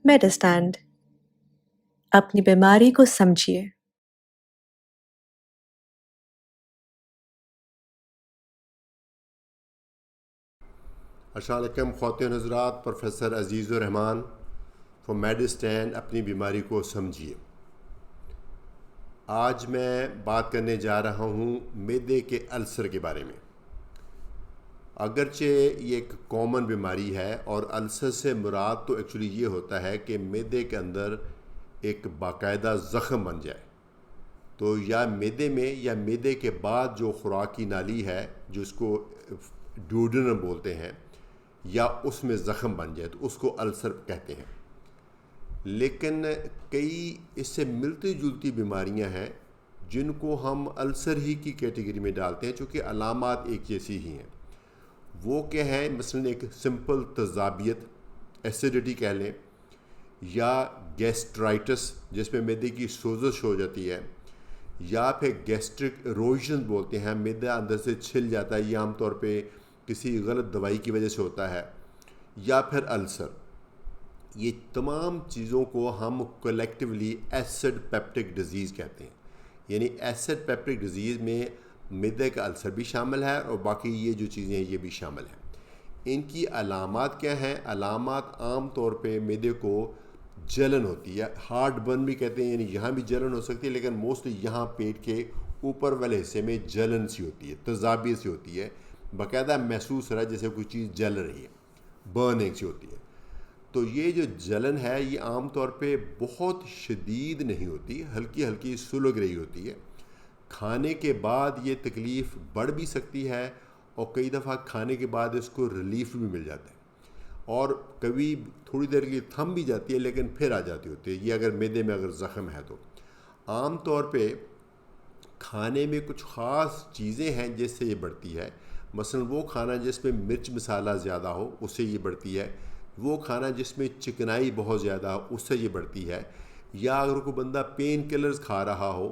मेडिस्टैंड अपनी बीमारी को समझिए। अस्सलाम वालेकुम ख़वातीन हज़रात, प्रोफेसर अज़ीज़ुर रहमान फ्रॉम मेडिस्टैंड अपनी बीमारी को समझिए। आज मैं बात करने जा रहा हूँ मैदे के अल्सर के बारे में। अगरचे ये एक कॉमन बीमारी है और अल्सर से मुराद तो एक्चुअली ये होता है कि मैदे के अंदर एक बाकायदा ज़ख़म बन जाए। तो या मैदे में या मैदे के बाद जो खुराकी नाली है जिसको ड्यूडेनम बोलते हैं, या उसमें ज़ख़म बन जाए तो उसको अल्सर कहते हैं। लेकिन कई इससे मिलती जुलती बीमारियां हैं जिनको हम अल्सर ही की कैटेगरी में डालते हैं, चूँकि अलामात एक जैसी ही हैं। वो क्या है, मसलन एक सिंपल तज़ाबियत, एसिडिटी कह लें, या गैस्ट्राइटिस जिसमें मैदे की सोजश हो जाती है, या फिर गैस्ट्रिक इरोजन बोलते हैं, मैदा अंदर से छिल जाता है, ये आमतौर पे किसी गलत दवाई की वजह से होता है, या फिर अल्सर। ये तमाम चीज़ों को हम कलेक्टिवली एसिड पेप्टिक डिज़ीज़ कहते हैं। यानी एसिड पेप्टिक डिज़ीज़ में मैदे का अल्सर भी शामिल है और बाकी ये जो चीज़ें हैं ये भी शामिल हैं। इनकी अलामात क्या हैं? अलामात आम तौर पे मैदे को जलन होती है, हार्ट बर्न भी कहते हैं, यानी यहाँ भी जलन हो सकती है, लेकिन मोस्टली यहाँ पेट के ऊपर वाले हिस्से में जलन सी होती है, तज़ाबियत सी होती है, बाकायदा महसूस हो रहा है जैसे कोई चीज़ जल रही है, बर्निंग सी होती है। तो ये जो जलन है ये आम तौर पे बहुत शदीद नहीं होती, हल्की हल्की सुलग रही होती है। खाने के बाद ये तकलीफ़ बढ़ भी सकती है और कई दफ़ा खाने के बाद इसको रिलीफ भी मिल जाता है, और कभी थोड़ी देर के लिए थम भी जाती है लेकिन फिर आ जाती होती है, ये अगर मैदे में अगर ज़ख़म है तो। आम तौर पे खाने में कुछ ख़ास चीज़ें हैं जिससे ये बढ़ती है। मसलन वो खाना जिसमें मिर्च मसाला ज़्यादा हो उससे ये बढ़ती है, वो खाना जिसमें चिकनाई बहुत ज़्यादा हो उससे ये बढ़ती है, या अगर कोई बंदा पेन किलर्स खा रहा हो,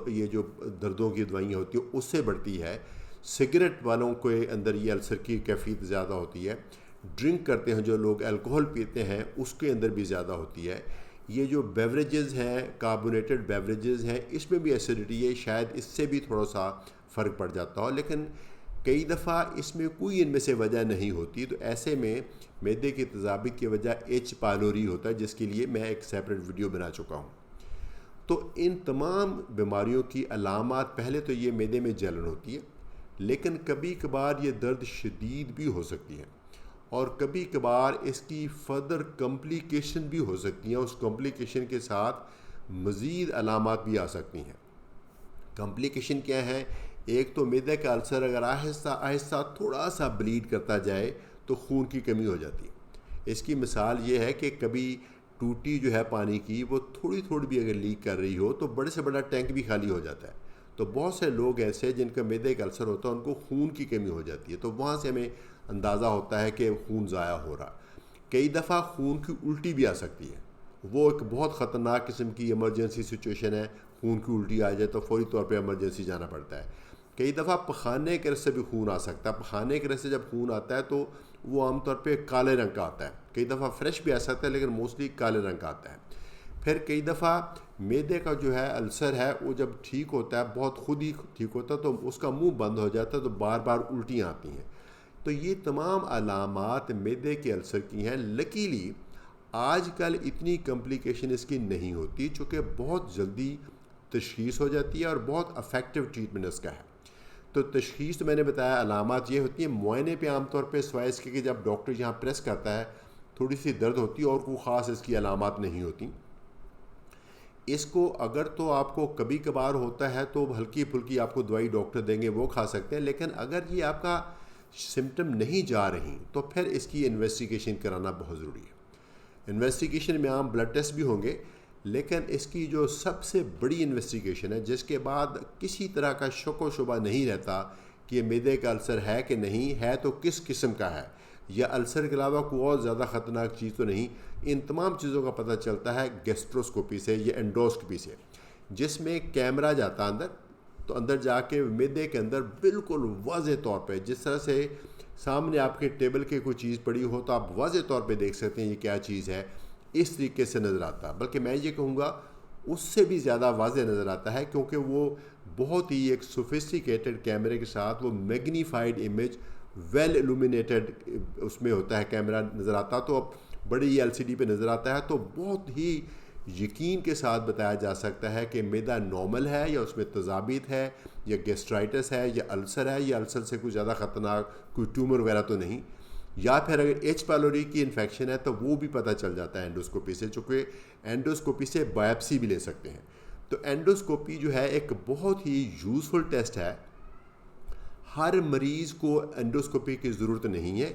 ये जो दर्दों की दवाइयाँ होती हैं उससे बढ़ती है। सिगरेट वालों के अंदर ये अल्सर की कैफियत ज़्यादा होती है। ड्रिंक करते हैं जो लोग, अल्कोहल पीते हैं, उसके अंदर भी ज़्यादा होती है। ये जो बेवरेजेज़ हैं, कार्बोनेटेड बेवरेजेज़ हैं, इसमें भी एसिडिटी है, शायद इससे भी थोड़ा सा फ़र्क पड़ जाता हो, लेकिन कई दफ़ा इसमें कोई इनमें से वजह नहीं होती। तो ऐसे में मैदे की तज़ाबियत की वजह एच पायलोरी होता है, जिसके लिए मैं एक सेपरेट वीडियो बना चुका हूँ। तो इन तमाम बीमारियों की अलामात, पहले तो ये मैदे में जलन होती है, लेकिन कभी कभार ये दर्द शदीद भी हो सकती है, और कभी कभार इसकी फर्दर कॉम्प्लिकेशन भी हो सकती हैं। उस कॉम्प्लिकेशन के साथ मज़ीद अलामात भी आ सकती हैं। कॉम्प्लिकेशन क्या है? एक तो मैदे का अल्सर अगर आहिस्ता आहिस्ता थोड़ा सा ब्लीड करता जाए तो खून की कमी हो जाती है। इसकी मिसाल ये है कि कभी टूटी जो है पानी की, वो थोड़ी थोड़ी भी अगर लीक कर रही हो तो बड़े से बड़ा टैंक भी खाली हो जाता है। तो बहुत से लोग ऐसे जिनका मैदे का अल्सर होता है उनको खून की कमी हो जाती है, तो वहाँ से हमें अंदाज़ा होता है कि खून ज़ाया हो रहा। कई दफ़ा खून की उल्टी भी आ सकती है, वो एक बहुत ख़तरनाक किस्म की इमरजेंसी सिचुएशन है। खून की उल्टी आ जाए तो फौरी तौर पे इमरजेंसी जाना पड़ता है। कई दफ़ा पखाने के रस से भी खून आ सकता है। पखाने के रस से जब खून आता है तो वो आमतौर पे काले रंग का आता है, कई दफ़ा फ्रेश भी आ सकता है, लेकिन मोस्टली काले रंग का आता है। फिर कई दफ़ा मैदे का जो है अल्सर है वो जब ठीक होता है, बहुत खुद ही ठीक होता है, तो उसका मुंह बंद हो जाता है, तो बार बार उल्टियाँ आती हैं। तो ये तमाम अलामात मैदे के अल्सर की हैं। लकीली आजकल इतनी कॉम्प्लिकेशन इसकी नहीं होती, चूँकि बहुत जल्दी तशख़ीस हो जाती है और बहुत अफेक्टिव ट्रीटमेंट इसका है। तो तशख़ीस तो मैंने बताया, अलामात ये होती हैं। मुआयने पे आमतौर पे सिवाय इसके कि जब डॉक्टर यहाँ प्रेस करता है थोड़ी सी दर्द होती है, और कोई ख़ास इसकी अलामात नहीं होती। इसको अगर तो आपको कभी कभार होता है तो हल्की फुल्की आपको दवाई डॉक्टर देंगे, वो खा सकते हैं, लेकिन अगर ये आपका सिम्टम नहीं जा रही तो फिर इसकी इन्वेस्टिगेशन कराना बहुत ज़रूरी है। इन्वेस्टिगेशन में आम ब्लड टेस्ट भी होंगे, लेकिन इसकी जो सबसे बड़ी इन्वेस्टिगेशन है जिसके बाद किसी तरह का शक व शुबा नहीं रहता कि ये मैदे का अल्सर है कि नहीं है, तो किस किस्म का है, या अल्सर के अलावा कोई और ज़्यादा ख़तरनाक चीज़ तो नहीं, इन तमाम चीज़ों का पता चलता है गैस्ट्रोस्कोपी से या एंडोस्कोपी से, जिसमें कैमरा जाता है अंदर। तो अंदर जाके मैदे के अंदर बिल्कुल वाज़े तौर पे, जिस तरह से सामने आपके टेबल के कोई चीज़ पड़ी हो तो आप वाज़े तौर पे देख सकते हैं ये क्या चीज़ है। اس طریقے سے نظر آتا، بلکہ میں یہ کہوں گا اس سے بھی زیادہ واضح نظر آتا ہے، کیونکہ وہ بہت ہی ایک سوفسٹیکیٹڈ کیمرے کے ساتھ وہ میگنیفائڈ امیج ویل ایلومینیٹڈ اس میں ہوتا ہے، کیمرہ نظر آتا تو بڑی ایل سی ڈی پہ نظر آتا ہے، تو بہت ہی یقین کے ساتھ بتایا جا سکتا ہے کہ معدہ نارمل ہے یا اس میں تذابیط ہے یا گیسٹرائٹس ہے یا السر ہے، یا السر سے کوئی زیادہ خطرناک کوئی ٹیومر وغیرہ تو نہیں، یا پھر اگر ایچ پیلوری کی انفیکشن ہے تو وہ بھی پتہ چل جاتا ہے اینڈوسکوپی سے، چونکہ اینڈوسکوپی سے بایپسی بھی لے سکتے ہیں۔ تو اینڈوسکوپی جو ہے ایک بہت ہی یوزفل ٹیسٹ ہے، ہر مریض کو اینڈوسکوپی کی ضرورت نہیں ہے،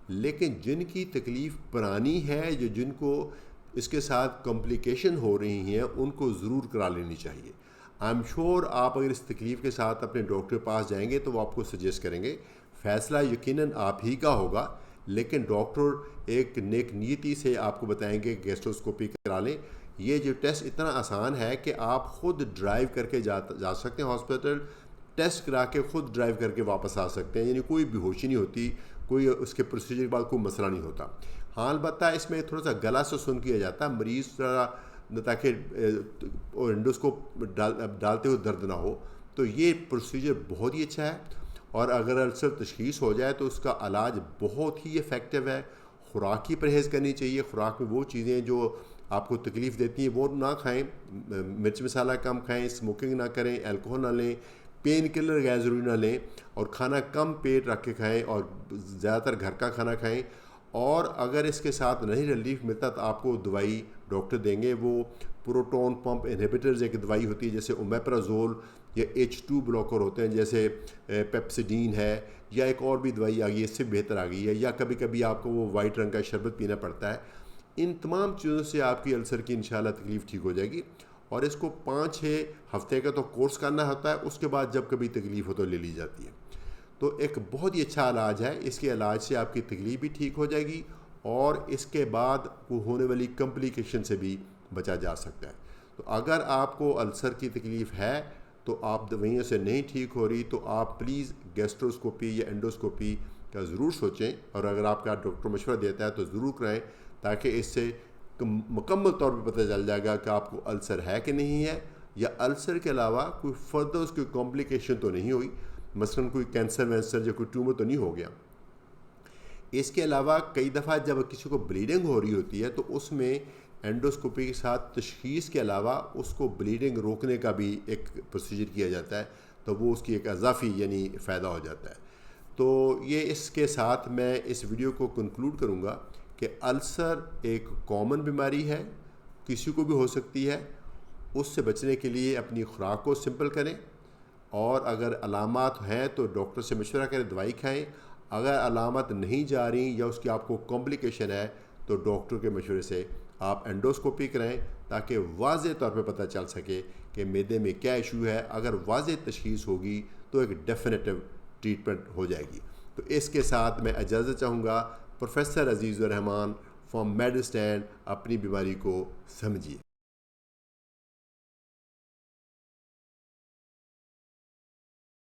لیکن جن کی تکلیف پرانی ہے یا جن کو اس کے ساتھ کمپلیکیشن ہو رہی ہیں ان کو ضرور کرا لینی چاہیے۔ آئی ایم شیور آپ اگر اس تکلیف کے ساتھ اپنے ڈاکٹر کے پاس جائیں گے تو وہ آپ کو سجیسٹ کریں گے، فیصلہ یقیناً آپ ہی کا ہوگا، لیکن ڈاکٹر ایک نیک نیتی سے آپ کو بتائیں گے کہ گیسٹروسکوپی کرا لیں۔ یہ جو ٹیسٹ اتنا آسان ہے کہ آپ خود ڈرائیو کر کے جا سکتے ہیں ہاسپٹل، ٹیسٹ کرا کے خود ڈرائیو کر کے واپس آ سکتے ہیں، یعنی کوئی بے ہوشی نہیں ہوتی، کوئی اس کے پروسیجر کے بعد کوئی مسئلہ نہیں ہوتا۔ ہاں البتہ اس میں تھوڑا سا گلا سے سن کیا جاتا ہے، مریض ذرا تاکہ انڈوسکوپ ڈالتے ہوئے درد نہ ہو، تو یہ پروسیجر بہت ہی اچھا ہے، اور اگر السر تشخیص ہو جائے تو اس کا علاج بہت ہی افیکٹو ہے۔ خوراک کی پرہیز کرنی چاہیے، خوراک میں وہ چیزیں جو آپ کو تکلیف دیتی ہیں وہ نہ کھائیں، مرچ مسالہ کم کھائیں، اسموکنگ نہ کریں، الکوہل نہ لیں، پین کلر غیر ضروری نہ لیں، اور کھانا کم پیٹ رکھ کے کھائیں اور زیادہ تر گھر کا کھانا کھائیں۔ اور اگر اس کے ساتھ نہیں ریلیف ملتا تو آپ کو دوائی ڈاکٹر دیں گے، وہ پروٹون پمپ انہیبیٹرز ایک دوائی ہوتی ہے جیسے اومیپرازول، یا H2 بلاکر ہوتے ہیں جیسے پیپسیڈین ہے، یا ایک اور بھی دوائی آ گئی ہے اس سے بہتر آ گئی ہے، یا کبھی کبھی آپ کو وہ وائٹ رنگ کا شربت پینا پڑتا ہے۔ ان تمام چیزوں سے آپ کی السر کی انشاءاللہ تکلیف ٹھیک ہو جائے گی، اور اس کو 5-6 ہفتے کا تو کورس کرنا ہوتا ہے، اس کے بعد جب کبھی تکلیف ہو تو لے لی جاتی ہے۔ تو ایک بہت ہی اچھا علاج ہے، اس کے علاج سے آپ کی تکلیف بھی ٹھیک ہو جائے گی، اور اس کے بعد ہونے والی کمپلیکیشن سے بھی بچا جا سکتا ہے۔ تو اگر آپ کو السر کی تکلیف ہے تو آپ دوائیوں سے نہیں ٹھیک ہو رہی تو آپ پلیز گیسٹروسکوپی یا اینڈوسکوپی کا ضرور سوچیں، اور اگر آپ کا ڈاکٹر مشورہ دیتا ہے تو ضرور کرائیں، تاکہ اس سے مکمل طور پہ پتہ چل جائے گا کہ آپ کو السر ہے کہ نہیں ہے، یا السر کے علاوہ کوئی فردر اس کی کمپلیکیشن تو نہیں ہوئی، مثلاً کوئی کینسر وینسر یا کوئی ٹیومر تو نہیں ہو گیا۔ اس کے علاوہ کئی دفعہ جب کسی کو بلیڈنگ ہو رہی ہوتی ہے تو اس میں اینڈوسکوپی کے ساتھ تشخیص کے علاوہ اس کو بلیڈنگ روکنے کا بھی ایک پروسیجر کیا جاتا ہے، تو وہ اس کی ایک اضافی یعنی فائدہ ہو جاتا ہے۔ تو یہ اس کے ساتھ میں اس ویڈیو کو کنکلوڈ کروں گا کہ السر ایک کامن بیماری ہے، کسی کو بھی ہو سکتی ہے، اس سے بچنے کے لیے اپنی خوراک کو سمپل کریں، اور اگر علامات ہیں تو ڈاکٹر سے مشورہ کریں، دوائی کھائیں۔ اگر علامات نہیں جا رہی یا اس کی آپ کو کمپلیکیشن ہے تو ڈاکٹر کے مشورے سے آپ اینڈوسکوپی کرائیں، تاکہ واضح طور پہ پتہ چل سکے کہ معدے میں کیا ایشو ہے۔ اگر واضح تشخیص ہوگی تو ایک ڈیفینیٹو ٹریٹمنٹ ہو جائے گی۔ تو اس کے ساتھ میں اجازت چاہوں گا، پروفیسر عزیز الرحمان فرام میڈ اسٹینڈ، اپنی بیماری کو سمجھیے۔